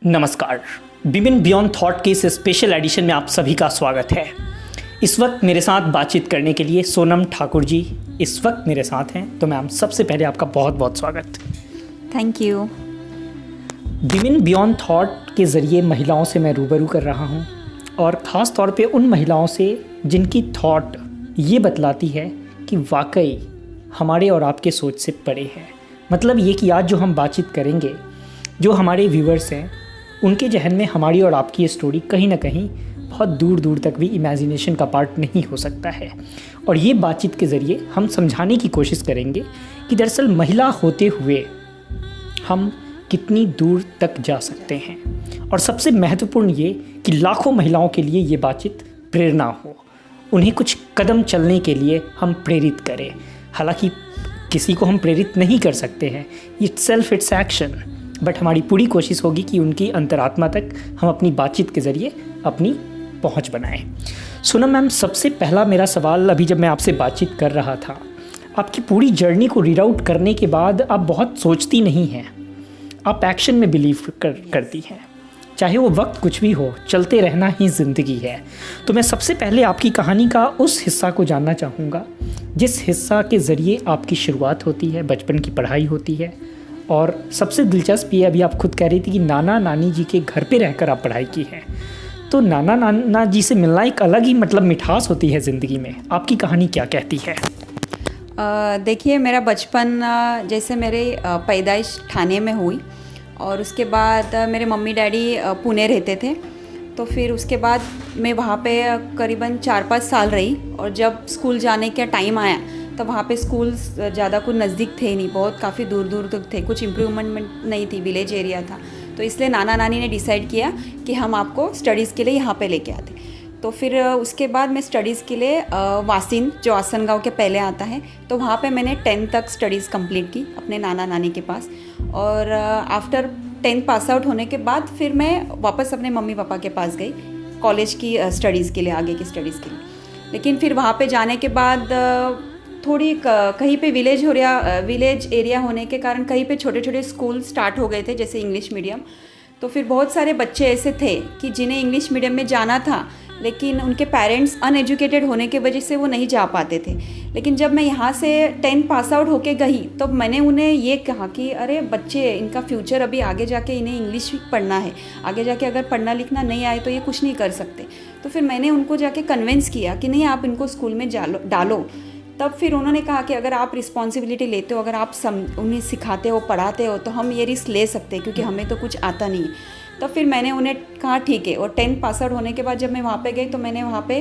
नमस्कार। Women beyond thought के इस स्पेशल एडिशन में आप सभी का स्वागत है। इस वक्त मेरे साथ बातचीत करने के लिए सोनम ठाकुर जी इस वक्त मेरे साथ हैं, तो मैम सबसे पहले आपका बहुत बहुत स्वागत। Thank you. Women beyond thought के ज़रिए महिलाओं से मैं रूबरू कर रहा हूं, और ख़ास तौर पे उन महिलाओं से जिनकी थॉट ये बतलाती है कि वाकई हमारे और आपके सोच से परे है। मतलब ये कि आज जो हम बातचीत करेंगे, जो हमारे व्यूअर्स हैं, उनके जहन में हमारी और आपकी ये स्टोरी कहीं ना कहीं बहुत दूर दूर तक भी इमेजिनेशन का पार्ट नहीं हो सकता है। और ये बातचीत के ज़रिए हम समझाने की कोशिश करेंगे कि दरअसल महिला होते हुए हम कितनी दूर तक जा सकते हैं। और सबसे महत्वपूर्ण ये कि लाखों महिलाओं के लिए ये बातचीत प्रेरणा हो, उन्हें कुछ कदम चलने के लिए हम प्रेरित करें। हालांकि किसी को हम प्रेरित नहीं कर सकते हैं, इट्स एक्शन, बट हमारी पूरी कोशिश होगी कि उनकी अंतरात्मा तक हम अपनी बातचीत के ज़रिए अपनी पहुंच बनाएं। सोनम मैम, सबसे पहला मेरा सवाल, अभी जब मैं आपसे बातचीत कर रहा था, आपकी पूरी जर्नी को रीड आउट करने के बाद आप बहुत सोचती नहीं हैं, आप एक्शन में बिलीव करती हैं। चाहे वो वक्त कुछ भी हो, चलते रहना ही ज़िंदगी है। तो मैं सबसे पहले आपकी कहानी का उस हिस्सा को जानना चाहूँगा जिस हिस्सा के ज़रिए आपकी शुरुआत होती है, बचपन की पढ़ाई होती है। और सबसे दिलचस्प ये, अभी आप खुद कह रही थी कि नाना नानी जी के घर पे रहकर आप पढ़ाई की है, तो नाना नाना जी से मिलना एक अलग ही मिठास होती है ज़िंदगी में। आपकी कहानी क्या कहती है? देखिए, मेरा बचपन जैसे मेरे पैदाइश ठाणे में हुई, और उसके बाद मेरे मम्मी डैडी पुणे रहते थे। तो फिर उसके बाद मैं वहाँ पे करीबन 4-5 साल रही, और जब स्कूल जाने का टाइम आया तो वहाँ पे स्कूल ज़्यादा कुछ नज़दीक थे नहीं, बहुत काफ़ी दूर दूर तक थे, कुछ इम्प्रूवमेंट नहीं थी, विलेज एरिया था। तो इसलिए नाना नानी ने डिसाइड किया कि हम आपको स्टडीज़ के लिए यहाँ पे लेके आते। तो फिर उसके बाद मैं स्टडीज़ के लिए वासिन, जो आसनगांव के पहले आता है, तो वहाँ पे मैंने 10th तक स्टडीज़ कंप्लीट की अपने नाना नानी के पास। और आफ्टर 10th पास आउट होने के बाद फिर मैं वापस अपने मम्मी पापा के पास गई कॉलेज की स्टडीज़ के लिए, आगे की स्टडीज़ के लिए। लेकिन फिर वहाँ पे जाने के बाद थोड़ी कहीं पे विलेज एरिया होने के कारण कहीं पे छोटे छोटे स्कूल स्टार्ट हो गए थे, जैसे इंग्लिश मीडियम। तो फिर बहुत सारे बच्चे ऐसे थे कि जिन्हें इंग्लिश मीडियम में जाना था, लेकिन उनके पेरेंट्स अनएजुकेटेड होने की वजह से वो नहीं जा पाते थे। लेकिन जब मैं यहाँ से 10th पास आउट होके गई, तो मैंने उन्हें ये कहा कि अरे बच्चे, इनका फ्यूचर अभी आगे जाके इन्हें इंग्लिश पढ़ना है, आगे जाके अगर पढ़ना लिखना नहीं आए तो ये कुछ नहीं कर सकते। तो फिर मैंने उनको जाके कन्विंस किया कि नहीं, आप इनको स्कूल में डालो। तब फिर उन्होंने कहा कि अगर आप रिस्पॉन्सिबिलिटी लेते हो, अगर आप उन्हें सिखाते हो, पढ़ाते हो, तो हम ये रिस्क ले सकते हैं, क्योंकि हमें तो कुछ आता नहीं है। तब फिर मैंने उन्हें कहा ठीक है। और 10th पास आउट होने के बाद जब मैं वहाँ पे गई, तो मैंने वहाँ पे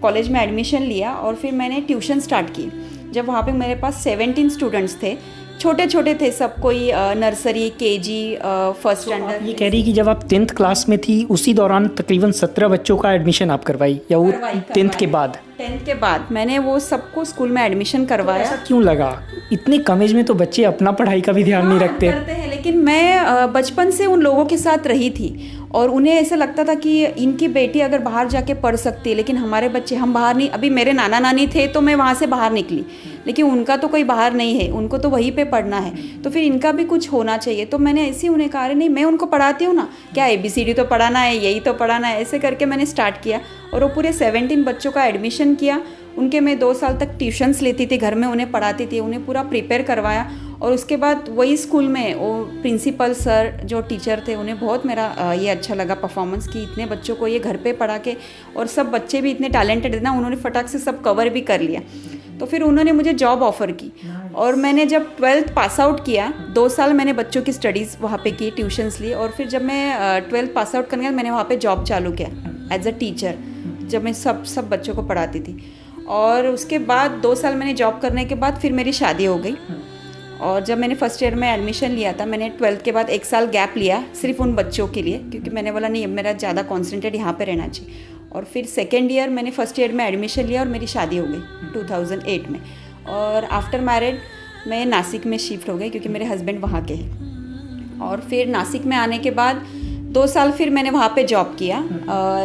कॉलेज में एडमिशन लिया, और फिर मैंने ट्यूशन स्टार्ट की। जब वहाँ पे मेरे पास 17 स्टूडेंट्स थे, छोटे छोटे थे सब, कोई नर्सरी, केजी, फर्स्ट स्टैंडर्ड। ये कह रही कि जब आप 10th क्लास में थी, उसी दौरान तकरीबन 17 बच्चों का एडमिशन आप करवाई, या वो 10th के बाद? 10th के बाद मैंने वो सबको स्कूल में एडमिशन करवाया। तो ऐसा क्यों लगा? इतने कम एज में तो बच्चे अपना पढ़ाई का भी ध्यान नहीं रखते हैं, लेकिन मैं बचपन से उन लोगों के साथ रही थी, और उन्हें ऐसा लगता था कि इनकी बेटी अगर बाहर जाके पढ़ सकती है, लेकिन हमारे बच्चे, हम बाहर नहीं। अभी मेरे नाना नानी थे तो मैं वहाँ से बाहर निकली, लेकिन उनका तो कोई बाहर नहीं है, उनको तो वहीं पे पढ़ना है, तो फिर इनका भी कुछ होना चाहिए। तो मैंने ऐसे उन्हें कहा, नहीं मैं उनको पढ़ाती हूँ ना, क्या ABCD तो पढ़ाना है, यही तो पढ़ाना है। ऐसे करके मैंने स्टार्ट किया, और वो पूरे 17 बच्चों का एडमिशन किया। उनके मैं 2 साल तक ट्यूशन्स लेती थी, घर में उन्हें पढ़ाती थी, उन्हें पूरा प्रिपेयर करवाया। और उसके बाद वही स्कूल में वो प्रिंसिपल सर जो टीचर थे, उन्हें बहुत मेरा ये अच्छा लगा परफॉर्मेंस, कि इतने बच्चों को ये घर पे पढ़ा के, और सब बच्चे भी इतने टैलेंटेड थे ना, उन्होंने फटाक से सब कवर भी कर लिया। तो फिर उन्होंने मुझे जॉब ऑफ़र की। और मैंने जब 12th पास आउट किया, 2 साल मैंने बच्चों की स्टडीज़ वहाँ पे की, ट्यूशन्स ली। और फिर जब मैं 12th पास आउट करने के बाद मैंने वहाँ पे जॉब चालू किया एज अ टीचर, जब मैं सब बच्चों को पढ़ाती थी। और उसके बाद 2 साल मैंने जॉब करने के बाद फिर मेरी शादी हो गई। और जब मैंने फर्स्ट ईयर में एडमिशन लिया था, मैंने 12th के बाद 1 साल गैप लिया सिर्फ उन बच्चों के लिए, क्योंकि मैंने बोला नहीं, मेरा ज़्यादा कॉन्सेंट्रेट यहाँ पे रहना चाहिए। और फिर सेकेंड ईयर मैंने फर्स्ट ईयर में एडमिशन लिया, और मेरी शादी हो गई 2008 में। और आफ्टर मैरिड मैं नासिक में शिफ्ट हो गई, क्योंकि मेरे हस्बैंड वहाँ के हैं। और फिर नासिक में आने के बाद 2 साल फिर मैंने वहाँ पे जॉब किया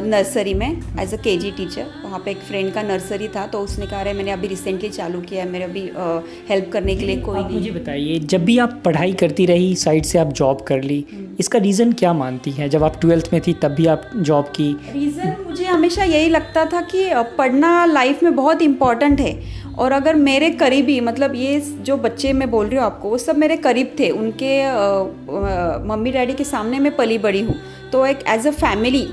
नर्सरी में एज अ KG टीचर। वहाँ पे एक फ्रेंड का नर्सरी था, तो उसने कहा अरे मैंने अभी रिसेंटली चालू किया है, मेरे अभी हेल्प करने के लिए कोई आप नहीं। मुझे बताइए, जब भी आप पढ़ाई करती रही, साइड से आप जॉब कर ली, इसका रीज़न क्या मानती हैं? जब आप 12th में थी तब भी आप जॉब की? रीज़न मुझे हमेशा यही लगता था कि पढ़ना लाइफ में बहुत इम्पॉर्टेंट है, और अगर मेरे करीबी, मतलब ये जो बच्चे मैं बोल रही हूँ आपको, वो सब मेरे करीब थे, उनके मम्मी डैडी के सामने मैं पली बड़ी हूँ, तो एक एज अ फैमिली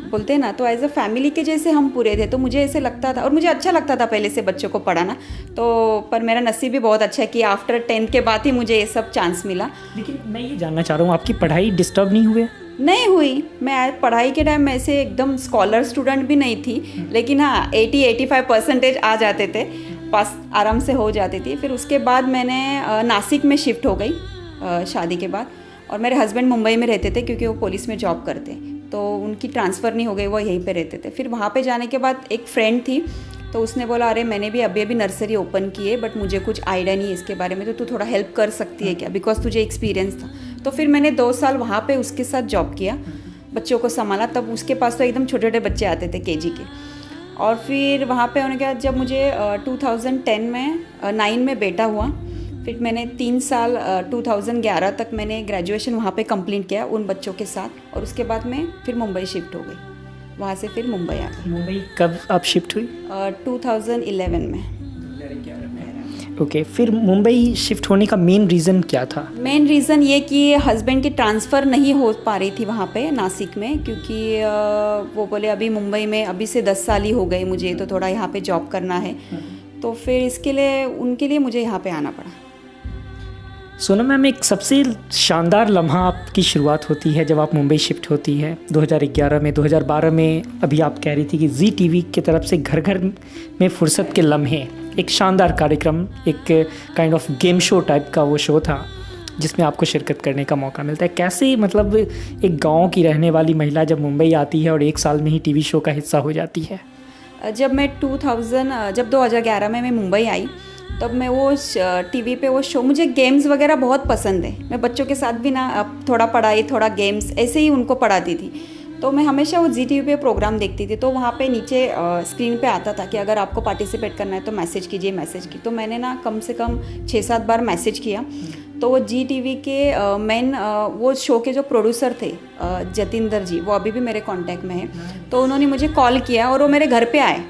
बोलते हैं ना, तो एज अ फैमिली के जैसे हम पूरे थे। तो मुझे ऐसे लगता था, और मुझे अच्छा लगता था पहले से बच्चों को पढ़ाना। तो पर मेरा नसीब भी बहुत अच्छा है कि आफ्टर 10th के बाद ही मुझे ये सब चांस मिला। लेकिन मैं ये जानना चाह रहा हूँ, आपकी पढ़ाई डिस्टर्ब नहीं हुए? नहीं हुई। मैं पढ़ाई के टाइम में ऐसे एकदम स्कॉलर स्टूडेंट भी नहीं थी, लेकिन हाँ 80-85% आ जाते थे, पास आराम से हो जाती थी। फिर उसके बाद मैंने नासिक में शिफ्ट हो गई शादी के बाद, और मेरे हस्बैंड मुंबई में रहते थे क्योंकि वो पुलिस में जॉब करते, तो उनकी ट्रांसफ़र नहीं हो गई, वो यहीं पे रहते थे। फिर वहाँ पे जाने के बाद एक फ्रेंड थी, तो उसने बोला अरे मैंने भी अभी नर्सरी ओपन की है, बट मुझे कुछ आइडिया नहीं है इसके बारे में, तो तू थोड़ा हेल्प कर सकती है क्या, बिकॉज तुझे एक्सपीरियंस था। तो फिर मैंने 2 साल वहाँ पे उसके साथ जॉब किया, बच्चों को संभाला। तब उसके पास तो एकदम छोटे छोटे बच्चे आते थे KG के। और फिर वहाँ पे होने के बाद जब मुझे 2010 में 9 में बेटा हुआ, फिर मैंने 3 साल 2011 तक मैंने ग्रेजुएशन वहाँ पे कंप्लीट किया उन बच्चों के साथ, और उसके बाद मैं फिर मुंबई शिफ्ट हो गई। वहाँ से फिर मुंबई आ गई। मुंबई कब आप शिफ्ट हुई? 2011 में। ओके, फिर मुंबई शिफ्ट होने का मेन रीज़न क्या था? मेन रीज़न ये कि हस्बैंड की ट्रांसफ़र नहीं हो पा रही थी वहाँ पे नासिक में, क्योंकि वो बोले अभी मुंबई में अभी से 10 साल ही हो गए मुझे, तो थोड़ा यहाँ पे जॉब करना है, तो फिर इसके लिए उनके लिए मुझे यहाँ पे आना पड़ा। सोनम मैम, एक सबसे शानदार लम्हा आपकी शुरुआत होती है जब आप मुंबई शिफ्ट होती है 2011 में। 2012 में अभी आप कह रही थी कि जी टीवी की तरफ से घर घर में फुर्सत के लम्हे, एक शानदार कार्यक्रम, एक kind of game show type का वो शो था जिसमें आपको शिरकत करने का मौका मिलता है। कैसे, मतलब एक गांव की रहने वाली महिला जब मुंबई आती है और 1 साल में ही टीवी शो का हिस्सा हो जाती है? जब 2011 में मैं मुंबई आई, तब मैं वो टीवी पे वो शो, मुझे गेम्स वगैरह बहुत पसंद है, मैं बच्चों के साथ भी ना थोड़ा पढ़ाई थोड़ा गेम्स ऐसे ही उनको पढ़ाती थी। तो मैं हमेशा वो जी टीवी पे प्रोग्राम देखती थी, तो वहाँ पे नीचे स्क्रीन पे आता था कि अगर आपको पार्टिसिपेट करना है तो मैसेज कीजिए, मैसेज की। तो मैंने ना कम से कम 6-7 बार मैसेज किया। तो वो जी टीवी के मेन वो शो के जो प्रोड्यूसर थे जतिंदर जी, वो अभी भी मेरे कांटेक्ट में है। तो उन्होंने मुझे कॉल किया और वो मेरे घर पे आए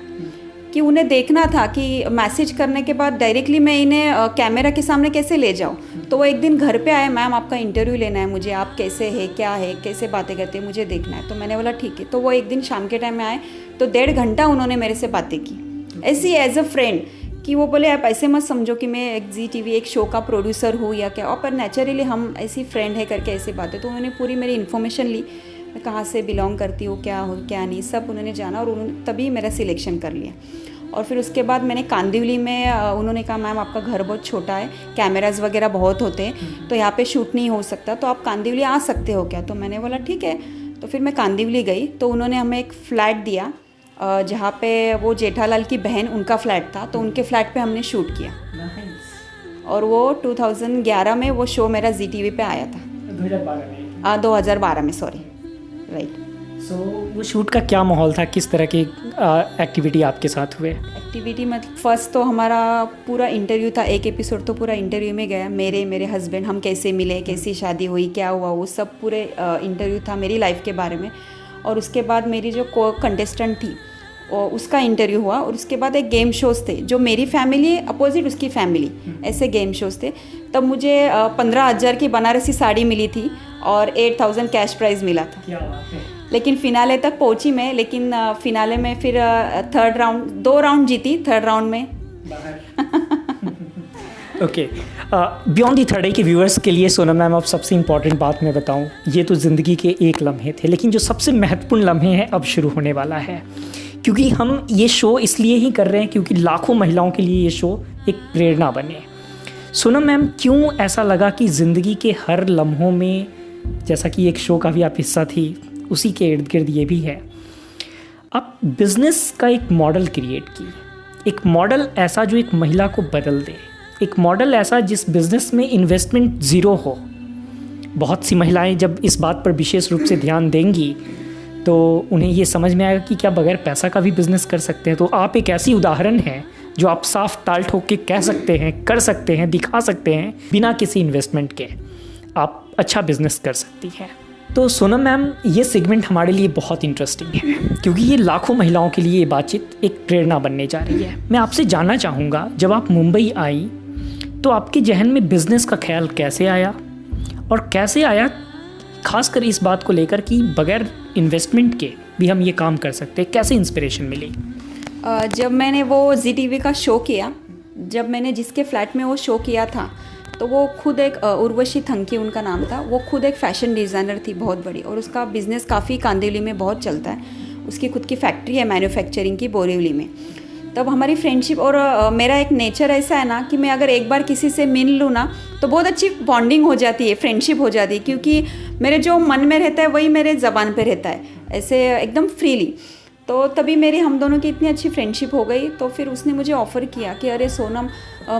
कि उन्हें देखना था कि मैसेज करने के बाद डायरेक्टली मैं इन्हें कैमरा के सामने कैसे ले जाऊँ। तो वो एक दिन घर पे आए, मैम आपका इंटरव्यू लेना है मुझे, आप कैसे है, क्या है, कैसे बातें करते हैं, मुझे देखना है। तो मैंने बोला ठीक है। तो वो एक दिन शाम के टाइम में आए, तो 1.5 घंटा उन्होंने मेरे से बातें की, ऐसी एज अ फ्रेंड, कि वो बोले आप ऐसे मत समझो कि मैं एक जी टीवी एक शो का प्रोड्यूसर हूँ या क्या, और पर नेचुरली हम ऐसी फ्रेंड है करके ऐसी बातें। तो उन्होंने पूरी मेरी इन्फॉर्मेशन ली, मैं कहाँ से बिलोंग करती हूँ, क्या हो क्या नहीं, सब उन्होंने जाना, और उन्होंने तभी मेरा सिलेक्शन कर लिया। और फिर उसके बाद मैंने कांदिवली में, उन्होंने कहा मैम आपका घर बहुत छोटा है, कैमराज वगैरह बहुत होते हैं, तो यहाँ पे शूट नहीं हो सकता, तो आप कांदिवली आ सकते हो क्या? तो मैंने बोला ठीक है। तो फिर मैं कांदिवली गई, तो उन्होंने हमें एक फ़्लैट दिया जहाँ पे वो जेठालाल की बहन, उनका फ्लैट था, तो उनके फ्लैट पे हमने शूट किया। और वो 2011 में वो शो मेरा जी टीवी पे आया था। 2012 में, सॉरी, राइट। सो वो शूट का क्या माहौल था, किस तरह की एक्टिविटी आपके साथ हुए? एक्टिविटी मतलब फर्स्ट तो हमारा पूरा इंटरव्यू था, एक एपिसोड तो पूरा इंटरव्यू में गया, मेरे हस्बैंड, हम कैसे मिले, कैसी शादी हुई, क्या हुआ, वो सब पूरे इंटरव्यू था मेरी लाइफ के बारे में। और उसके बाद मेरी जो को कंटेस्टेंट थी उसका इंटरव्यू हुआ, और उसके बाद एक गेम शोज़ थे, जो मेरी फैमिली अपोजिट उसकी फैमिली, ऐसे गेम शोज़ थे। तब मुझे 15,000 की बनारसी साड़ी मिली थी और 8,000 कैश प्राइज़ मिला था। क्या बात है। लेकिन फिनाले तक पहुंची मैं, लेकिन फिनाले में फिर 3rd राउंड, 2 राउंड जीती, 3rd राउंड में ओके, बियॉन्ड दी थर्ड के व्यूअर्स के लिए सोनम मैम, अब सबसे इम्पॉर्टेंट बात मैं बताऊं, ये तो ज़िंदगी के एक लम्हे थे, लेकिन जो सबसे महत्वपूर्ण लम्हे हैं अब शुरू होने वाला है, क्योंकि हम ये शो इसलिए ही कर रहे हैं क्योंकि लाखों महिलाओं के लिए ये शो एक प्रेरणा बने। सोनम मैम, क्यों ऐसा लगा कि ज़िंदगी के हर लम्हों में, जैसा कि एक शो का भी आप हिस्सा थी, उसी के इर्द गिर्द ये भी है, आप बिज़नेस का एक मॉडल क्रिएट की, एक मॉडल ऐसा जो एक महिला को बदल दे, एक मॉडल ऐसा जिस बिज़नेस में इन्वेस्टमेंट ज़ीरो हो। बहुत सी महिलाएं जब इस बात पर विशेष रूप से ध्यान देंगी तो उन्हें ये समझ में आएगा कि क्या बगैर पैसा का भी बिजनेस कर सकते हैं। तो आप एक ऐसी उदाहरण हैं जो आप साफ ताल ठोक के कह सकते हैं, कर सकते हैं, दिखा सकते हैं बिना किसी इन्वेस्टमेंट के आप अच्छा बिजनेस कर सकती हैं। तो सोनम मैम, ये सेगमेंट हमारे लिए बहुत इंटरेस्टिंग है क्योंकि ये लाखों महिलाओं के लिए ये बातचीत एक प्रेरणा बनने जा रही है। मैं आपसे जानना चाहूँगा, जब आप मुंबई आई तो आपके जहन में बिज़नेस का ख्याल कैसे आया, और कैसे आया खासकर इस बात को लेकर कि बगैर इन्वेस्टमेंट के भी हम ये काम कर सकते हैं, कैसे इंस्पिरेशन मिली? जब मैंने वो ZTV का शो किया, जब मैंने जिसके फ्लैट में वो शो किया था, तो वो खुद एक उर्वशी थंकी उनका नाम था, वो खुद एक फ़ैशन डिज़ाइनर थी बहुत बड़ी, और उसका बिज़नेस काफ़ी कांदिवली में बहुत चलता है। उसकी खुद की फैक्ट्री है मैन्युफैक्चरिंग की बोरीवली में। तब हमारी फ्रेंडशिप, और मेरा एक नेचर ऐसा है ना कि मैं अगर एक बार किसी से मिल लूँ ना तो बहुत अच्छी बॉन्डिंग हो जाती है, फ्रेंडशिप हो जाती है, क्योंकि मेरे जो मन में रहता है वही मेरे ज़बान पे रहता है, ऐसे एकदम फ्रीली। तो तभी मेरी हम दोनों की इतनी अच्छी फ्रेंडशिप हो गई। तो फिर उसने मुझे ऑफ़र किया कि अरे सोनम,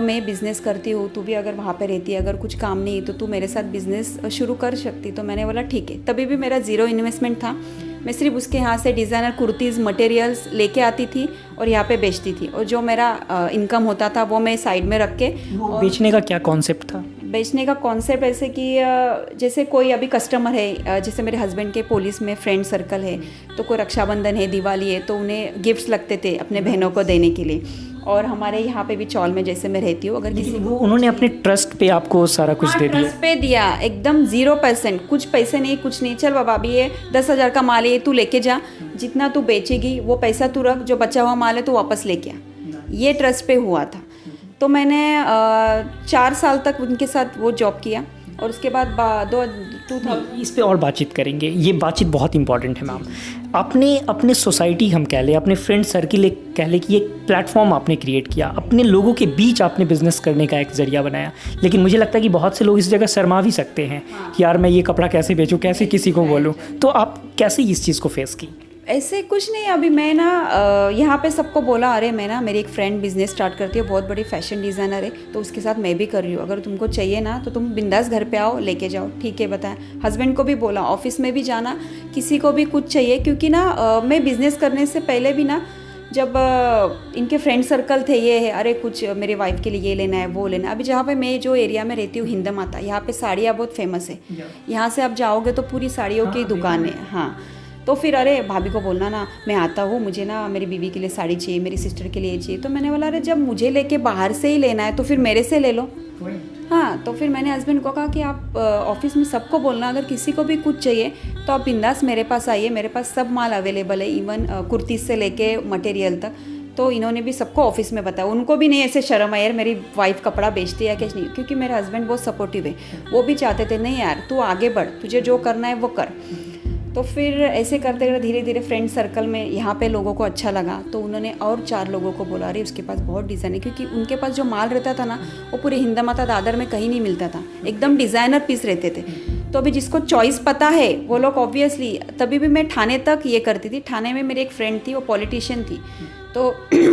मैं बिज़नेस करती हूँ, तू भी अगर वहाँ पे रहती है, अगर कुछ काम नहीं तो तू मेरे साथ बिज़नेस शुरू कर सकती। तो मैंने बोला ठीक है। तभी भी मेरा ज़ीरो इन्वेस्टमेंट था, मैं सिर्फ उसके यहाँ से डिज़ाइनर कुर्तीज़ मटेरियल्स लेके आती थी और यहाँ पे बेचती थी, और जो मेरा इनकम होता था वो मैं साइड में रख के। बेचने का क्या कॉन्सेप्ट था? बेचने का कॉन्सेप्ट ऐसे कि जैसे कोई अभी कस्टमर है, जैसे मेरे हस्बैंड के पुलिस में फ्रेंड सर्कल है, तो कोई रक्षाबंधन है, दिवाली है, तो उन्हें गिफ्ट्स लगते थे अपने बहनों को देने के लिए। और हमारे यहाँ पे भी चौल में जैसे मैं रहती हूँ, अगर किसी वो उन्होंने अपने ट्रस्ट पे आपको सारा कुछ दे दिया? ट्रस्ट पे दिया, एकदम 0%, कुछ पैसे नहीं, कुछ नहीं। चल बाबा, अभी ये 10,000 का माल है, तू लेके जा, जितना तू बेचेगी वो पैसा तू रख, जो बचा हुआ माल है तू वापस लेके आ। ये ट्रस्ट पे हुआ था। तो मैंने 4 साल तक उनके साथ वो जॉब किया, और उसके बाद इस पे और बातचीत करेंगे, ये बातचीत बहुत इंपॉर्टेंट है मैम। आपने अपने सोसाइटी, हम कह लें अपने फ्रेंड सर्किल, एक कह लें कि एक प्लेटफॉर्म आपने क्रिएट किया, अपने लोगों के बीच आपने बिजनेस करने का एक ज़रिया बनाया। लेकिन मुझे लगता है कि बहुत से लोग इस जगह शर्मा भी सकते हैं कि यार मैं ये कपड़ा कैसे बेचूं, कैसे किसी को बोलूं। तो आप कैसे इस चीज़ को फेस की? ऐसे कुछ नहीं। अभी मैं ना यहाँ पे सबको बोला, अरे मैं ना, मेरी एक फ्रेंड बिजनेस स्टार्ट करती है, बहुत बड़ी फैशन डिज़ाइनर है, तो उसके साथ मैं भी कर रही हूँ, अगर तुमको चाहिए ना तो तुम बिंदास घर पे आओ, लेके जाओ। ठीक है, बताएं। हस्बैंड को भी बोला, ऑफिस में भी जाना, किसी को भी कुछ चाहिए, क्योंकि ना मैं बिज़नेस करने से पहले भी ना, जब इनके फ्रेंड सर्कल थे, ये है, अरे कुछ मेरे वाइफ के लिए ये लेना है, वो लेना है। अभी जहाँ पे मैं जो एरिया में रहती हूँ, हिंद माता, यहाँ पे साड़ियाँ बहुत फेमस है। यहाँ से आप जाओगे तो पूरी साड़ियों की दुकान है। हाँ, तो फिर अरे भाभी को बोलना ना, मैं आता हूँ, मुझे ना मेरी बीवी के लिए साड़ी चाहिए, मेरी सिस्टर के लिए चाहिए। तो मैंने बोला, अरे जब मुझे लेके बाहर से ही लेना है तो फिर मेरे से ले लो। हाँ, तो फिर मैंने हस्बैंड को कहा कि आप ऑफिस में सबको बोलना, अगर किसी को भी कुछ चाहिए तो आप बिंदास मेरे पास आइए, मेरे पास सब माल अवेलेबल है, इवन कुर्ती से लेके मटेरियल तक। तो इन्होंने भी सबको ऑफिस में बताया, उनको भी नहीं ऐसे शर्म आया यार मेरी वाइफ कपड़ा बेचती है कैसे नहीं, क्योंकि मेरे हस्बैंड बहुत सपोर्टिव है, वो भी चाहते थे नहीं यार तू आगे बढ़, तुझे जो करना है वो कर। तो फिर ऐसे करते करते धीरे धीरे फ्रेंड सर्कल में यहाँ पे लोगों को अच्छा लगा, तो उन्होंने और 4 लोगों को बोला, अरे उसके पास बहुत डिज़ाइन है, क्योंकि उनके पास जो माल रहता था ना वो पूरे हिंद माता दादर में कहीं नहीं मिलता था, एकदम डिज़ाइनर पीस रहते थे। तो अभी जिसको चॉइस पता है वो लोग ऑब्वियसली, तभी भी मैं ठाणे तक ये करती थी। ठाणे में मेरी एक फ्रेंड थी, वो पॉलिटिशियन थी, तो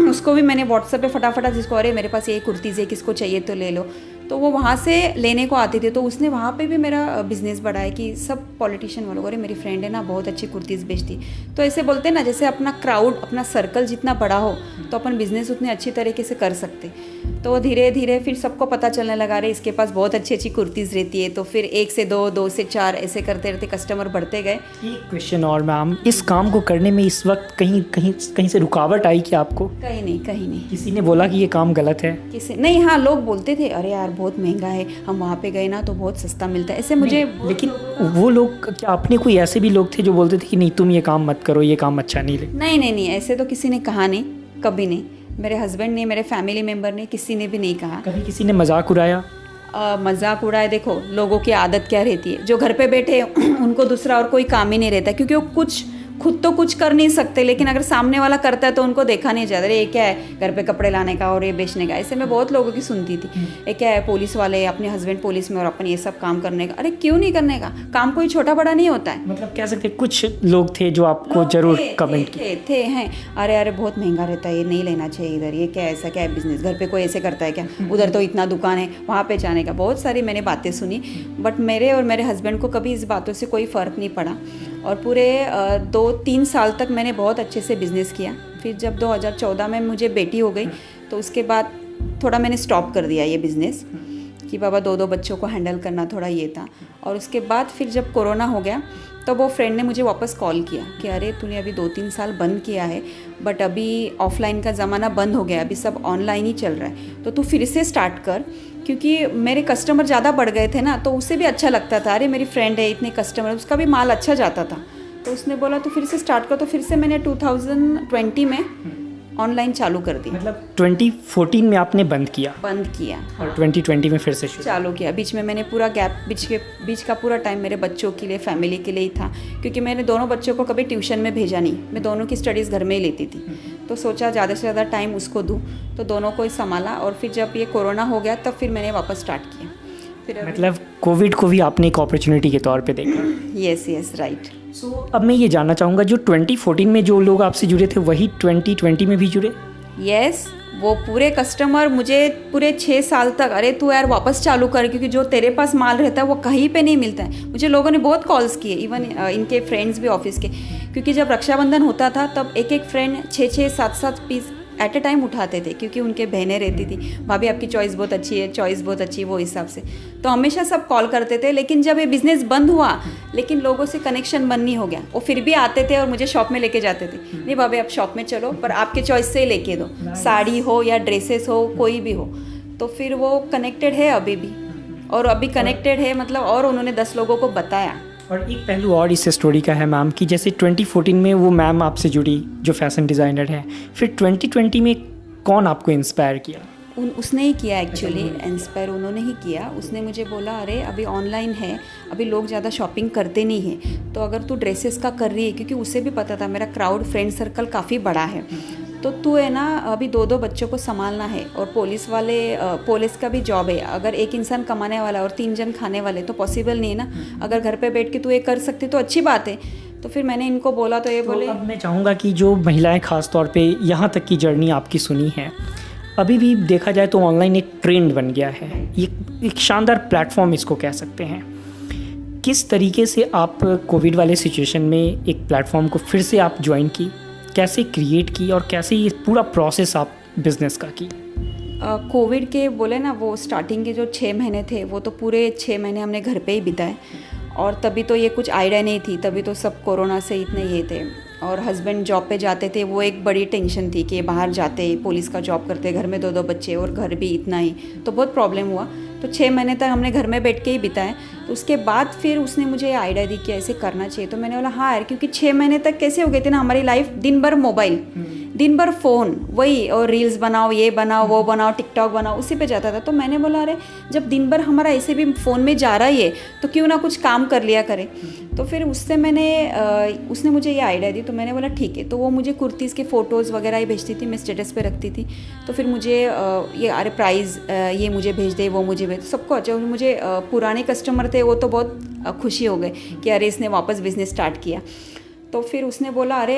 उसको भी मैंने व्हाट्सएप पे फटाफट, जिसको अरे मेरे पास ये कुर्तीज़ है, किसको चाहिए तो ले लो, तो वो वहाँ से लेने को आते थे। तो उसने वहाँ पे भी मेरा बिज़नेस बढ़ाया कि सब पॉलिटिशियन वालों को, अरे मेरी फ्रेंड है ना बहुत अच्छी कुर्तीज़ बेचती। तो ऐसे बोलते हैं ना, जैसे अपना क्राउड, अपना सर्कल जितना बड़ा हो तो अपन बिज़नेस उतने अच्छी तरीके से कर सकते। तो धीरे धीरे फिर सबको पता चलने लगा, रहे इसके पास बहुत अच्छी अच्छी कुर्तीज़ रहती है। तो फिर 1 से 2, 2 से 4 ऐसे करते रहते कस्टमर बढ़ते गए। एक क्वेश्चन और मैम, इस काम को करने में इस वक्त कहीं से रुकावट आई क्या आपको? कहीं नहीं। किसी ने बोला कि ये काम गलत है? किसी नहीं, हाँ लोग बोलते थे, अरे यार बहुत महंगा है, हम वहाँ पे गए ना तो बहुत सस्ता मिलता है, ऐसे मुझे। लेकिन वो लोग क्या, अपने कोई ऐसे भी लोग थे जो बोलते थे कि नहीं तुम ये काम मत करो, ये काम अच्छा नहीं लगे? नहीं, ऐसे तो किसी ने कहा नहीं, कभी नहीं। मेरे हस्बैंड ने, मेरे फैमिली मेम्बर ने, किसी ने भी नहीं कहा। कभी किसी ने मजाक उड़ाया? मजाक उड़ाए, देखो लोगों की आदत क्या रहती है, जो घर पे बैठे उनको दूसरा और कोई काम ही नहीं रहता, क्योंकि वो कुछ खुद तो कुछ कर नहीं सकते, लेकिन अगर सामने वाला करता है तो उनको देखा नहीं जाता, ये क्या है घर पे कपड़े लाने का और ये बेचने का। ऐसे मैं बहुत लोगों की सुनती थी, ये क्या है पुलिस वाले, अपने हस्बैंड पुलिस में और अपन ये सब काम करने का। अरे क्यों नहीं करने का, काम कोई छोटा बड़ा नहीं होता है। मतलब कह सकते कुछ लोग थे जो आपको जरूर कमेंट थे हैं, अरे बहुत महंगा रहता है, ये नहीं लेना चाहिए इधर, ये क्या ऐसा क्या है बिजनेस, घर पे कोई ऐसे करता है क्या, उधर तो इतना दुकान है वहाँ पे जाने का। बहुत सारी मैंने बातें सुनी, बट मेरे और मेरे हस्बैंड को कभी इस बातों से कोई फ़र्क नहीं पड़ा। और पूरे 2-3 साल तक मैंने बहुत अच्छे से बिज़नेस किया। फिर जब 2014 में मुझे बेटी हो गई तो उसके बाद थोड़ा मैंने स्टॉप कर दिया ये बिज़नेस कि बाबा 2 बच्चों को हैंडल करना थोड़ा ये था। और उसके बाद फिर जब कोरोना हो गया तो वो फ्रेंड ने मुझे वापस कॉल किया कि अरे तूने अभी 2-3 साल बंद किया है, बट अभी ऑफलाइन का ज़माना बंद हो गया, अभी सब ऑनलाइन ही चल रहा है, तो तू फिर से स्टार्ट कर। क्योंकि मेरे कस्टमर ज़्यादा बढ़ गए थे ना, तो उसे भी अच्छा लगता था, अरे मेरी फ्रेंड है, इतने कस्टमर, उसका भी माल अच्छा जाता था। तो उसने बोला तो फिर से स्टार्ट कर। तो फिर से मैंने 2020 में ऑनलाइन चालू कर दिया। मतलब 2014 में आपने बंद किया हाँ। और 2020 में फिर से चालू किया। बीच में मैंने पूरा गैप, बीच का पूरा टाइम मेरे बच्चों के लिए, फैमिली के लिए ही था, क्योंकि मैंने दोनों बच्चों को कभी ट्यूशन में भेजा नहीं, मैं दोनों की स्टडीज़ घर में ही लेती थी। तो सोचा ज़्यादा से ज़्यादा टाइम उसको दूँ, तो दोनों को ही संभाला। और फिर जब ये कोरोना हो गया तब फिर मैंने वापस स्टार्ट किया। फिर मतलब कोविड को भी आपने एक अपॉर्चुनिटी के तौर पे देखा। Yes right. सो अब मैं ये जानना चाहूँगा, जो 2014 में जो लोग आपसे जुड़े थे वही 2020 में भी जुड़े? यस, वो पूरे कस्टमर मुझे पूरे 6 साल तक, अरे तू यार वापस चालू कर, क्योंकि जो तेरे पास माल रहता है वो कहीं पे नहीं मिलता है। मुझे लोगों ने बहुत कॉल्स किए, इवन इनके फ्रेंड्स भी ऑफिस के, क्योंकि जब रक्षाबंधन होता था तब एक friend 6-6, 7-7 piece at a time उठाते थे, क्योंकि उनके बहनें रहती थी, भाभी आपकी चॉइस बहुत अच्छी है, चॉइस बहुत अच्छी है, वो हिसाब से। तो हमेशा सब कॉल करते थे। लेकिन जब ये बिज़नेस बंद हुआ, लेकिन लोगों से कनेक्शन बंद नहीं हो गया। वो फिर भी आते थे और मुझे शॉप में लेके जाते थे, नहीं भाभी आप शॉप में चलो, पर आपके चॉइस से ही लेके दो, साड़ी हो या ड्रेसेस हो, कोई भी हो। तो फिर वो कनेक्टेड है अभी भी, और अभी कनेक्टेड है मतलब, और उन्होंने 10 लोगों को बताया। और एक पहलू और इस स्टोरी का है मैम कि जैसे 2014 में वो मैम आपसे जुड़ी जो फैशन डिज़ाइनर है, फिर 2020 में कौन आपको इंस्पायर किया? उसने ही किया एक्चुअली, इंस्पायर उन्होंने ही किया। उसने मुझे बोला अरे अभी ऑनलाइन है, अभी लोग ज़्यादा शॉपिंग करते नहीं हैं, तो अगर तू ड्रेसेस का कर रही है, क्योंकि उसे भी पता था मेरा क्राउड फ्रेंड सर्कल काफ़ी बड़ा है, तो तू है ना अभी 2 बच्चों को संभालना है, और पुलिस का भी जॉब है। अगर एक इंसान कमाने वाला और 3 जन खाने वाले, तो पॉसिबल नहीं है ना। अगर घर पे बैठ के तू ये कर सकती तो अच्छी बात है। तो फिर मैंने इनको बोला तो ये बोले। अब मैं चाहूँगा कि जो महिलाएं ख़ास तौर पे यहाँ तक की जर्नी आपकी सुनी है, अभी भी देखा जाए तो ऑनलाइन एक ट्रेंड बन गया है, ये एक शानदार प्लेटफॉर्म इसको कह सकते हैं। किस तरीके से आप कोविड वाले सिचुएशन में एक प्लेटफॉर्म को फिर से आप ज्वाइन की, कैसे क्रिएट की, और कैसे ये पूरा प्रोसेस आप बिज़नेस का की? कोविड के बोले ना, वो स्टार्टिंग के जो 6 महीने थे, वो तो पूरे 6 महीने हमने घर पे ही बिताए। और तभी तो ये कुछ आइडिया नहीं थी, तभी तो सब कोरोना से इतने ये थे। और हस्बैंड जॉब पे जाते थे, वो एक बड़ी टेंशन थी कि बाहर जाते, पुलिस का जॉब करते, घर में 2 बच्चे और घर भी इतना ही, तो बहुत प्रॉब्लम हुआ। तो 6 महीने तक हमने घर में बैठ के ही बिताए। तो उसके बाद फिर उसने मुझे आइडिया दी कि ऐसे करना चाहिए। तो मैंने बोला हाँ यार, क्योंकि 6 महीने तक कैसे हो गए थे ना हमारी लाइफ, दिन भर मोबाइल, दिन भर फ़ोन, वही, और रील्स बनाओ, ये बनाओ, वो बनाओ, टिकटॉक बनाओ, उसी पे जाता था। तो मैंने बोला अरे जब दिन भर हमारा ऐसे भी फ़ोन में जा रहा ही है, तो क्यों ना कुछ काम कर लिया करे। तो फिर उससे उसने मुझे ये आइडिया दी। तो मैंने बोला ठीक है। तो वो मुझे कुर्तीज़ के फ़ोटोज़ वगैरह ही भेजती थी, मैं स्टेटस पे रखती थी। तो फिर मुझे ये अरे प्राइज़ ये मुझे भेज दे, वो मुझे भेज, सबको अच्छा। मुझे पुराने कस्टमर थे, वो तो बहुत खुशी हो गए कि अरे इसने वापस बिज़नेस स्टार्ट किया। तो फिर उसने बोला अरे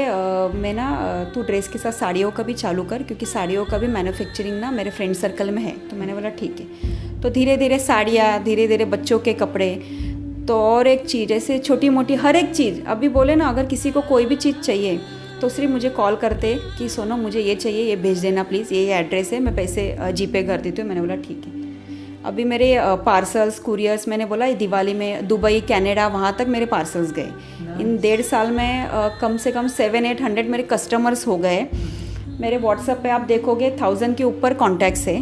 मैं ना तू ड्रेस के साथ साड़ियों का भी चालू कर, क्योंकि साड़ियों का भी मैन्युफैक्चरिंग ना मेरे फ्रेंड सर्कल में है। तो मैंने बोला ठीक है। तो धीरे धीरे साड़ियाँ, धीरे धीरे बच्चों के कपड़े, तो और एक चीज़ ऐसे छोटी मोटी हर एक चीज़। अभी बोले ना अगर किसी को कोई भी चीज़ चाहिए तो सिर्फ मुझे कॉल करते कि सोनो मुझे ये चाहिए, ये भेज देना प्लीज़, ये एड्रेस है, मैं पैसे जीपे कर देती हूँ। मैंने बोला ठीक है। अभी मेरे पार्सल्स, कुरियर्स, मैंने बोला दिवाली में दुबई, कनाडा, वहाँ तक मेरे पार्सल्स गए। इन 1.5 साल में कम से कम 700-800 मेरे कस्टमर्स हो गए। मेरे व्हाट्सएप पे आप देखोगे 1000 के ऊपर कॉन्टैक्ट्स है,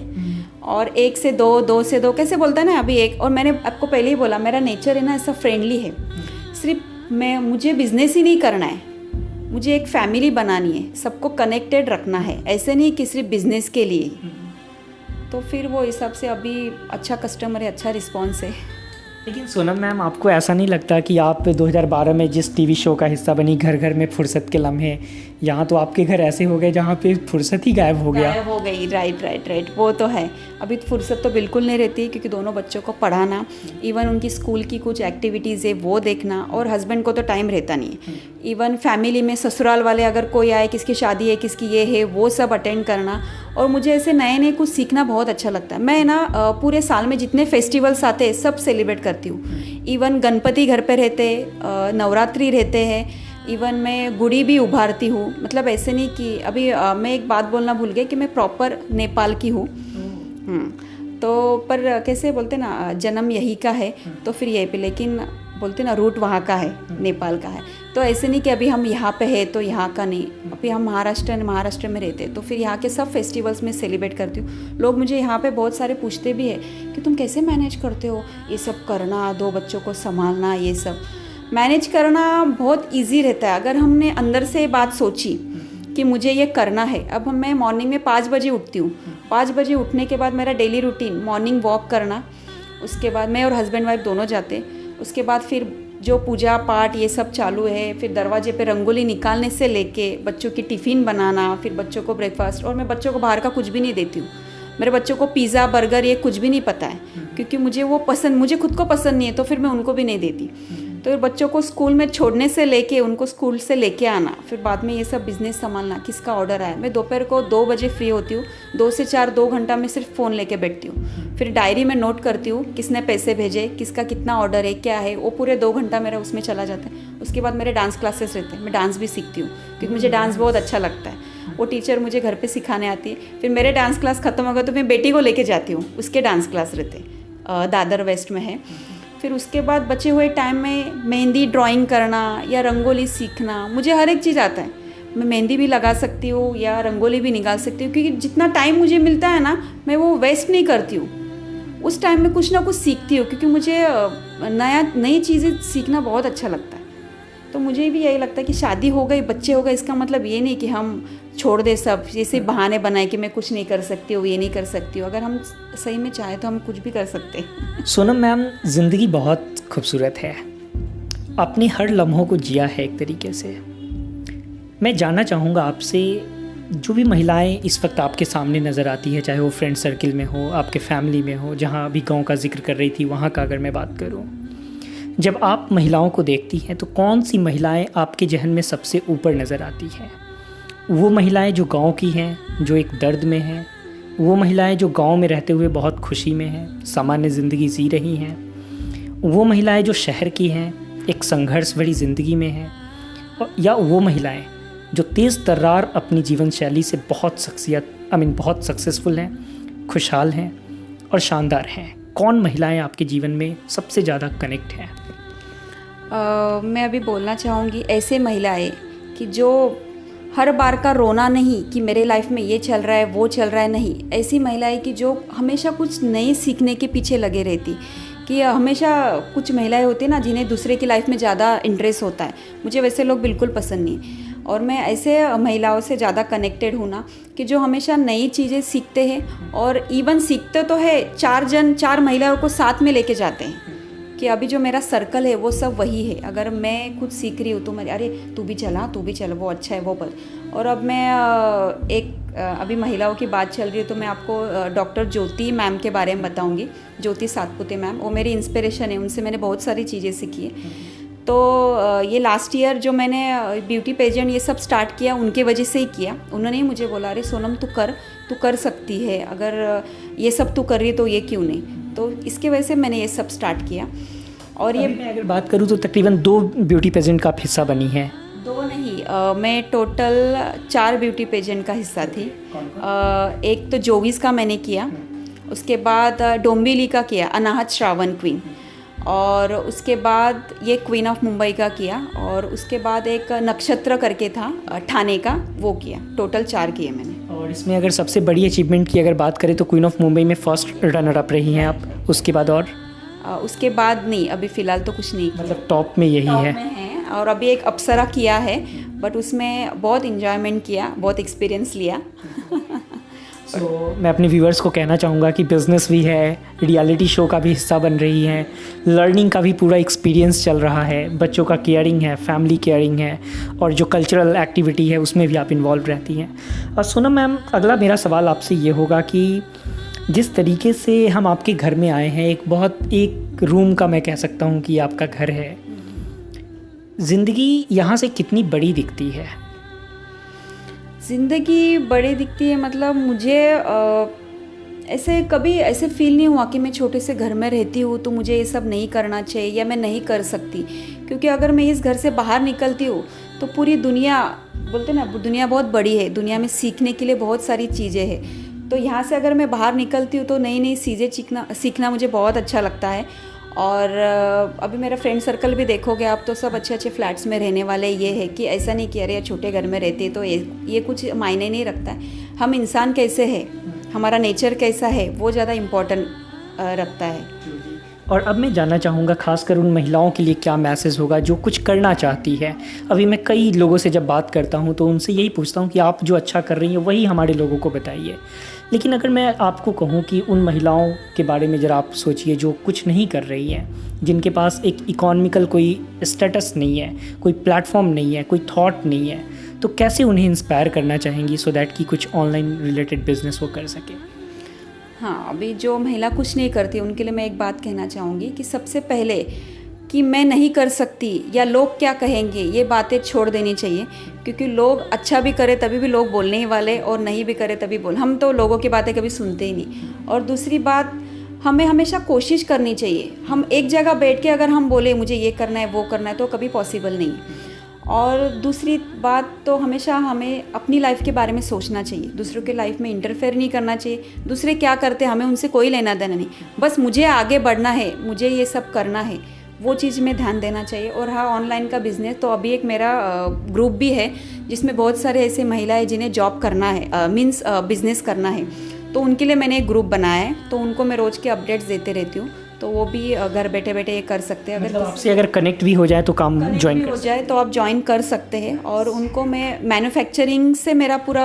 और 1 से 2, 2 से 2 कैसे बोलता है ना अभी एक। और मैंने आपको पहले ही बोला मेरा नेचर है ना ऐसा फ्रेंडली है। सिर्फ मुझे बिज़नेस ही नहीं करना है, मुझे एक फैमिली बनानी है, सबको कनेक्टेड रखना है, ऐसे नहीं कि सिर्फ बिज़नेस के लिए। तो फिर वो हिसाब से अभी अच्छा कस्टमर है, अच्छा रिस्पॉन्स है। लेकिन सोनम मैम, आपको ऐसा नहीं लगता कि आप 2012 में जिस टीवी शो का हिस्सा बनी घर घर में फुर्सत के लम्हे, यहाँ तो आपके घर ऐसे हो गए जहाँ पे फुर्सत ही गायब हो गया? गायब हो गई, राइट, वो तो है। अभी फुर्सत तो बिल्कुल नहीं रहती, क्योंकि दोनों बच्चों को पढ़ाना, इवन उनकी स्कूल की कुछ एक्टिविटीज़ है वो देखना, और हस्बैंड को तो टाइम रहता नहीं है, इवन फैमिली में ससुराल वाले अगर कोई आए, किसकी शादी है, किसकी ये है, वो सब अटेंड करना। और मुझे ऐसे नए नए कुछ सीखना बहुत अच्छा लगता है। मैं ना पूरे साल में जितने फेस्टिवल्स आते हैं सब सेलिब्रेट करती हूँ। इवन गणपति घर पे रहते, नवरात्रि रहते हैं, इवन मैं गुड़ी भी उभारती हूँ। मतलब ऐसे नहीं कि अभी मैं एक बात बोलना भूल गई कि मैं प्रॉपर नेपाल की हूँ। तो पर कैसे बोलते ना, जन्म यही का है तो फिर यहीं पे, लेकिन बोलते ना रूट वहाँ का है, नेपाल का है। तो ऐसे नहीं कि अभी हम यहाँ पे है तो यहाँ का नहीं, अभी हम महाराष्ट्र में रहते हैं तो फिर यहाँ के सब फेस्टिवल्स में सेलिब्रेट करती हूँ। लोग मुझे यहाँ पे बहुत सारे पूछते भी है कि तुम कैसे मैनेज करते हो ये सब करना, 2 बच्चों को संभालना, ये सब मैनेज करना बहुत ईजी रहता है अगर हमने अंदर से बात सोची कि मुझे ये करना है। अब मैं मॉर्निंग में 5 बजे उठती हूँ। 5 बजे उठने के बाद मेरा डेली रूटीन मॉर्निंग वॉक करना, उसके बाद मैं और हस्बैंड वाइफ दोनों जाते, उसके बाद फिर जो पूजा पाठ ये सब चालू है, फिर दरवाजे पे रंगोली निकालने से लेके बच्चों की टिफ़िन बनाना, फिर बच्चों को ब्रेकफास्ट। और मैं बच्चों को बाहर का कुछ भी नहीं देती हूँ। मेरे बच्चों को पिज़्ज़ा बर्गर ये कुछ भी नहीं पता है, क्योंकि मुझे खुद को पसंद नहीं है, तो फिर मैं उनको भी नहीं देती। तो फिर बच्चों को स्कूल में छोड़ने से लेके उनको स्कूल से लेके आना, फिर बाद में ये सब बिज़नेस संभालना, किसका ऑर्डर आया। मैं दोपहर को 2 बजे फ्री होती हूँ, 2 से 4 2 घंटा में सिर्फ फ़ोन लेके बैठती हूँ। फिर डायरी में नोट करती हूँ किसने पैसे भेजे, किसका कितना ऑर्डर है, क्या है, वो पूरे 2 घंटा मेरा उसमें चला जाता है। उसके बाद मेरे डांस क्लासेस रहते हैं, मैं डांस भी सीखती हूँ क्योंकि मुझे डांस बहुत अच्छा लगता है। वो टीचर मुझे घर पे सिखाने आती है। फिर मेरे डांस क्लास ख़त्म हो गए तो मैं बेटी को लेके जाती हूँ, उसके डांस क्लास रहते दादर वेस्ट में है। फिर उसके बाद बचे हुए टाइम में मेहंदी ड्राइंग करना या रंगोली सीखना, मुझे हर एक चीज़ आता है। मैं मेहंदी भी लगा सकती हूँ या रंगोली भी निकाल सकती हूँ, क्योंकि जितना टाइम मुझे मिलता है ना, मैं वो वेस्ट नहीं करती हूँ। उस टाइम में कुछ ना कुछ सीखती हूँ, क्योंकि मुझे नई चीज़ें सीखना बहुत अच्छा लगता है। तो मुझे भी यही लगता है कि शादी हो गई, बच्चे हो गए, इसका मतलब ये नहीं कि हम छोड़ दे सब, जैसे बहाने बनाए कि मैं कुछ नहीं कर सकती हूँ, ये नहीं कर सकती हूँ। अगर हम सही में चाहें तो हम कुछ भी कर सकते हैं। सोनम मैम, ज़िंदगी बहुत खूबसूरत है, आपने हर लम्हों को जिया है एक तरीके से। मैं जानना चाहूँगा आपसे, जो भी महिलाएं इस वक्त आपके सामने नज़र आती है, चाहे वो फ्रेंड सर्किल में हो, आपके फैमिली में हो, जहाँ अभी गाँव का जिक्र कर रही थी वहाँ का अगर मैं बात करूँ, जब आप महिलाओं को देखती हैं तो कौन सी महिलाएं आपके जहन में सबसे ऊपर नज़र आती हैं? वो महिलाएं जो गांव की हैं, जो एक दर्द में हैं, वो महिलाएं जो गांव में रहते हुए बहुत खुशी में हैं, सामान्य ज़िंदगी जी रही हैं, वो महिलाएं जो शहर की हैं, एक संघर्ष भरी ज़िंदगी में हैं, या वो महिलाएं जो तेज़ तर्रार अपनी जीवन शैली से बहुत सक्सेसफुल हैं, खुशहाल हैं और शानदार हैं? कौन महिलाएं आपके जीवन में सबसे ज़्यादा कनेक्ट हैं? मैं अभी बोलना चाहूँगी ऐसे महिलाएं कि जो हर बार का रोना नहीं कि मेरे लाइफ में ये चल रहा है, वो चल रहा है, नहीं। ऐसी महिलाएं कि जो हमेशा कुछ नए सीखने के पीछे लगे रहती, कि हमेशा कुछ महिलाएं होती हैं ना जिन्हें दूसरे की लाइफ में ज़्यादा इंटरेस्ट होता है। मुझे वैसे लोग बिल्कुल पसंद नहीं, और मैं ऐसे महिलाओं से ज़्यादा कनेक्टेड हूँ ना, कि जो हमेशा नई चीज़ें सीखते हैं, और इवन सीखते तो है 4 महिलाओं को साथ में लेके जाते हैं। कि अभी जो मेरा सर्कल है वो सब वही है। अगर मैं कुछ सीख रही हूँ तो मैं, अरे तू भी चल, वो अच्छा है, वो पर। और अब मैं अभी महिलाओं की बात चल रही है तो मैं आपको डॉक्टर ज्योति मैम के बारे में बताऊँगी। ज्योति सातपुते मैम, वो मेरी इंस्पिरेशन है, उनसे मैंने बहुत सारी चीज़ें सीखी है। तो ये लास्ट ईयर जो मैंने ब्यूटी पेजेंट ये सब स्टार्ट किया, उनके वजह से ही किया। उन्होंने ही मुझे बोला, अरे सोनम तू कर सकती है, अगर ये सब तू कर रही है तो ये क्यों नहीं। तो इसके वजह से मैंने ये सब स्टार्ट किया। और ये मैं अगर बात करूँ तो तकरीबन 2 ब्यूटी पेजेंट का आप हिस्सा बनी है? 2 नहीं, मैं टोटल 4 ब्यूटी पेजेंट का हिस्सा थी। एक तो जोविस का मैंने किया, उसके बाद डोंबिवली का किया, अनाहत श्रावण क्वीन, और उसके बाद ये क्वीन ऑफ मुंबई का किया, और उसके बाद एक नक्षत्र करके था ठाणे का, वो किया। टोटल 4 किए मैंने। और इसमें अगर सबसे बड़ी अचीवमेंट की अगर बात करें तो क्वीन ऑफ मुंबई में फर्स्ट रनर अप रही हैं आप, उसके बाद? और उसके बाद नहीं, अभी फ़िलहाल तो कुछ नहीं, मतलब टॉप में यही है। और अभी एक अप्सरा किया है, बट उसमें बहुत इन्जॉयमेंट किया, बहुत एक्सपीरियंस लिया। मैं अपने व्यूअर्स को कहना चाहूँगा कि बिज़नेस भी है, रियलिटी शो का भी हिस्सा बन रही हैं, लर्निंग का भी पूरा एक्सपीरियंस चल रहा है, बच्चों का केयरिंग है, फैमिली केयरिंग है, और जो कल्चरल एक्टिविटी है उसमें भी आप इन्वॉल्व रहती हैं। और सोनम मैम, अगला मेरा सवाल आपसे ये होगा कि जिस तरीके से हम आपके घर में आए हैं, एक रूम का मैं कह सकता हूँ कि आपका घर है, ज़िंदगी यहाँ से कितनी बड़ी दिखती है? ज़िंदगी बड़ी दिखती है मतलब मुझे ऐसे कभी ऐसे फील नहीं हुआ कि मैं छोटे से घर में रहती हूँ तो मुझे ये सब नहीं करना चाहिए या मैं नहीं कर सकती, क्योंकि अगर मैं इस घर से बाहर निकलती हूँ तो पूरी दुनिया, बोलते ना दुनिया बहुत बड़ी है, दुनिया में सीखने के लिए बहुत सारी चीज़ें हैं। तो यहाँ से अगर मैं बाहर निकलती हूँ तो नई नई चीज़ें सीखना मुझे बहुत अच्छा लगता है। और अभी मेरा फ्रेंड सर्कल भी देखोगे आप तो सब अच्छे अच्छे फ्लैट्स में रहने वाले। ये है कि ऐसा नहीं कि अरे यार छोटे घर में रहते तो ये कुछ मायने नहीं रखता है। हम इंसान कैसे है, हमारा नेचर कैसा है, वो ज़्यादा इम्पोर्टेंट रखता है। और अब मैं जानना चाहूँगा खासकर उन महिलाओं के लिए क्या मैसेज होगा जो कुछ करना चाहती है। अभी मैं कई लोगों से जब बात करता हूँ तो उनसे यही पूछता हूँ कि आप जो अच्छा कर रही हैं वही हमारे लोगों को बताइए। लेकिन अगर मैं आपको कहूँ कि उन महिलाओं के बारे में ज़रा आप सोचिए जो कुछ नहीं कर रही हैं, जिनके पास एक इकोनॉमिकल कोई स्टेटस नहीं है, कोई प्लेटफॉर्म नहीं है, कोई थॉट नहीं है, तो कैसे उन्हें इंस्पायर करना चाहेंगी सो दैट कि कुछ ऑनलाइन रिलेटेड बिजनेस वो कर सके? हाँ, अभी जो महिला कुछ नहीं करती उनके लिए मैं एक बात कहना चाहूँगी कि सबसे पहले कि मैं नहीं कर सकती या लोग क्या कहेंगे ये बातें छोड़ देनी चाहिए, क्योंकि लोग अच्छा भी करे तभी भी लोग बोलने ही वाले और नहीं भी करे तभी हम तो लोगों की बातें कभी सुनते ही नहीं। और दूसरी बात, हमें हमेशा कोशिश करनी चाहिए। हम एक जगह बैठ के अगर हम बोले मुझे ये करना है वो करना है तो कभी पॉसिबल नहीं है। और दूसरी बात तो हमेशा हमें अपनी लाइफ के बारे में सोचना चाहिए, दूसरों के लाइफ में इंटरफेयर नहीं करना चाहिए। दूसरे क्या करते हैं हमें उनसे कोई लेना देना नहीं, बस मुझे आगे बढ़ना है, मुझे ये सब करना है, वो चीज़ में ध्यान देना चाहिए। और हाँ, ऑनलाइन का बिज़नेस तो अभी एक मेरा ग्रुप भी है जिसमें बहुत सारे ऐसे महिलाएं जिन्हें जॉब करना है, मीन्स बिज़नेस करना है, तो उनके लिए मैंने एक ग्रुप बनाया है। तो उनको मैं रोज़ के अपडेट्स देते रहती हूँ, तो वो भी घर बैठे बैठे ये कर सकते हैं। मतलब आपसे अगर कनेक्ट भी हो जाए तो काम ज्वाइन हो जाए तो आप ज्वाइन कर सकते हैं। और उनको मैं मैन्युफैक्चरिंग से मेरा पूरा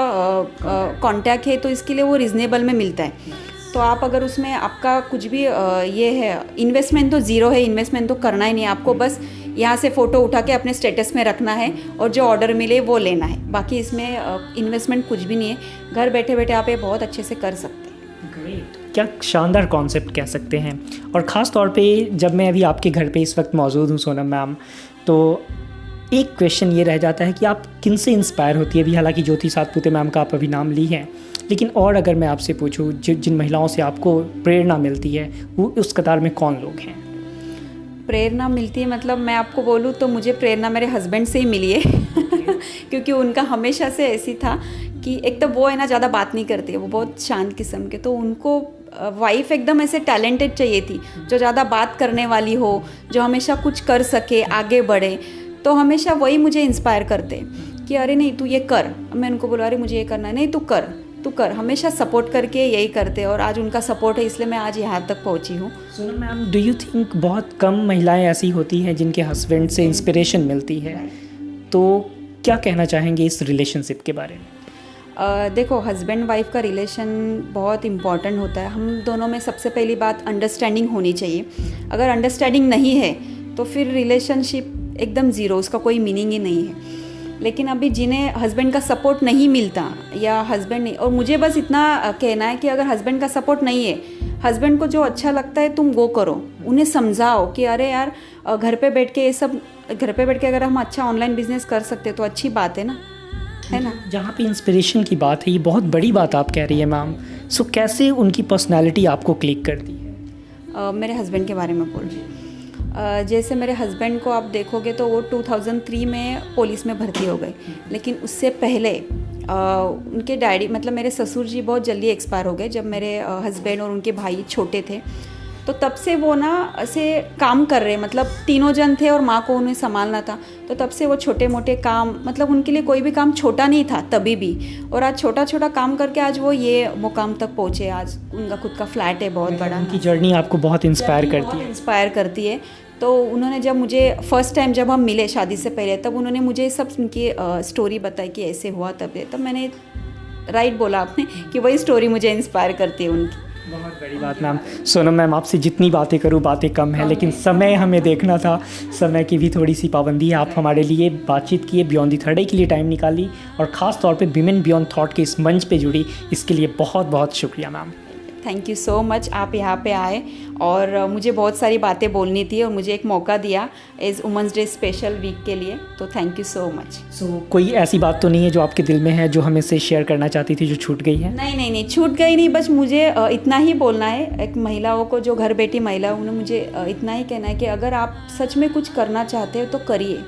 कांटेक्ट है, तो इसके लिए वो रिजनेबल में मिलता है। तो आप अगर उसमें आपका कुछ भी ये है, इन्वेस्टमेंट तो ज़ीरो है, इन्वेस्टमेंट तो करना ही नहीं है आपको, बस यहाँ से फ़ोटो उठा के अपने स्टेटस में रखना है और जो ऑर्डर मिले वो लेना है। बाकी इसमें इन्वेस्टमेंट कुछ भी नहीं है, घर बैठे बैठे आप ये बहुत अच्छे से कर सकते हैं। ग्रेट, क्या शानदार कॉन्सेप्ट कह सकते हैं। और ख़ास तौर पे जब मैं अभी आपके घर पे इस वक्त मौजूद हूँ सोनम मैम, तो एक क्वेश्चन ये रह जाता है कि आप किन से इंस्पायर होती है। अभी हालांकि ज्योति सातपुते मैम का आप अभी नाम ली है, लेकिन और अगर मैं आपसे पूछूँ जिन महिलाओं से आपको प्रेरणा मिलती है वो उस कतार में कौन लोग हैं? प्रेरणा मिलती है मतलब मैं आपको बोलूँ तो मुझे प्रेरणा मेरे हस्बैंड से ही मिली है क्योंकि उनका हमेशा से ऐसी था कि एक तो वो है ना ज़्यादा बात नहीं करती है, वो बहुत शांत किस्म के, तो उनको वाइफ एकदम ऐसे टैलेंटेड चाहिए थी जो ज़्यादा बात करने वाली हो, जो हमेशा कुछ कर सके, आगे बढ़े। तो हमेशा वही मुझे इंस्पायर करते कि अरे नहीं तू ये कर, मैं उनको बोला अरे मुझे ये करना है, नहीं तू कर, हमेशा सपोर्ट करके यही करते। और आज उनका सपोर्ट है इसलिए मैं आज यहाँ तक पहुँची हूँ। Sonam ma'am, do you think बहुत कम महिलाएं ऐसी होती हैं जिनके हस्बैंड से इंस्पिरेशन मिलती है, तो क्या कहना चाहेंगे इस रिलेशनशिप के बारे में? देखो, हस्बैंड वाइफ का रिलेशन बहुत इम्पॉर्टेंट होता है। हम दोनों में सबसे पहली बात अंडरस्टैंडिंग होनी चाहिए। अगर अंडरस्टैंडिंग नहीं है तो फिर रिलेशनशिप एकदम ज़ीरो, उसका कोई मीनिंग ही नहीं है। लेकिन अभी जिन्हें हस्बैंड का सपोर्ट नहीं मिलता या हस्बैंड नहीं, और मुझे बस इतना कहना है कि अगर हस्बैंड का सपोर्ट नहीं है, हस्बैंड को जो अच्छा लगता है तुम वो करो, उन्हें समझाओ कि अरे यार घर पे बैठ के अगर हम अच्छा ऑनलाइन बिजनेस कर सकते तो अच्छी बात है ना, है ना। जहाँ पे इंस्पिरेशन की बात है, ये बहुत बड़ी बात आप कह रही है मैम। सो कैसे उनकी पर्सनालिटी आपको क्लिक करती है? मेरे हस्बैंड के बारे में बोल रही हूँ। जैसे मेरे हस्बैंड को आप देखोगे तो वो 2003 में पुलिस में भर्ती हो गए, लेकिन उससे पहले उनके डैडी मतलब मेरे ससुर जी बहुत जल्दी एक्सपायर हो गए जब मेरे हस्बैंड और उनके भाई छोटे थे। तो तब से वो ना ऐसे काम कर रहे, मतलब तीनों जन थे और माँ को उन्हें संभालना था, तो तब से वो छोटे मोटे काम, मतलब उनके लिए कोई भी काम छोटा नहीं था तभी भी। और आज छोटा छोटा काम करके आज वो ये मुकाम तक पहुँचे। आज उनका खुद का फ्लैट है बहुत बड़ा। उनकी जर्नी आपको बहुत इंस्पायर करती है। तो उन्होंने जब मुझे फर्स्ट टाइम जब हम मिले शादी से पहले, तब उन्होंने मुझे सब उनकी स्टोरी बताई कि ऐसे हुआ तब मैंने राइट बोला आपने कि वही स्टोरी मुझे इंस्पायर करती है उनकी। बहुत बड़ी बात मैम। सोनम मैम, आपसे जितनी बातें करूँ बातें कम है, लेकिन समय हमें देखना था, समय की भी थोड़ी सी पाबंदी है। आप हमारे लिए बातचीत किए, बियॉन्ड दी थर्ड डे के लिए टाइम निकाली, और ख़ास तौर पे विमेन बियॉन्ड थॉट के इस मंच पे जुड़ी, इसके लिए बहुत बहुत शुक्रिया ma'am. Thank you so much, आप यहाँ पे आए और मुझे बहुत सारी बातें बोलनी थी और मुझे एक मौका दिया as women's day special week के लिए, तो thank you so much. So कोई ऐसी बात तो नहीं है जो आपके दिल में है जो हमें से शेयर करना चाहती थी जो छूट गई है? नहीं, छूट गई नहीं, बस मुझे इतना ही बोलना है एक महिलाओं को, जो घर बैठी महिला, उन्हें मुझे इतना ही कहना है कि अगर आप सच में कुछ करना चाहते हो तो करिए।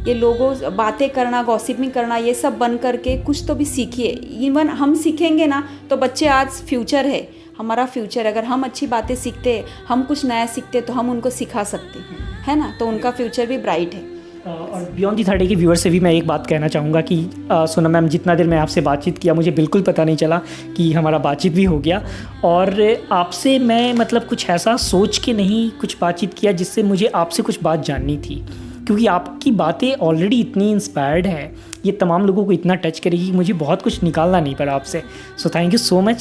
ये लोगों बातें करना, गॉसिपिंग करना, ये सब बंद करके कुछ तो भी सीखिए। इवन हम सीखेंगे ना तो बच्चे, आज फ्यूचर है हमारा फ्यूचर, अगर हम अच्छी बातें सीखते, हम कुछ नया सीखते तो हम उनको सिखा सकते है ना, तो उनका फ्यूचर भी ब्राइट है। और बियॉन्ड दी 30 के व्यूअर से भी मैं एक बात कहना चाहूँगा कि सोनम मैम, जितना देर मैं आपसे बातचीत किया मुझे बिल्कुल पता नहीं चला कि हमारा बातचीत भी हो गया। और आपसे मैं मतलब कुछ ऐसा सोच के नहीं कुछ बातचीत किया जिससे मुझे आपसे कुछ बात जाननी थी, क्योंकि आपकी बातें ऑलरेडी इतनी इंस्पायर्ड है, ये तमाम लोगों को इतना टच करेगी कि मुझे बहुत कुछ निकालना नहीं पड़ा आपसे। So thank you so much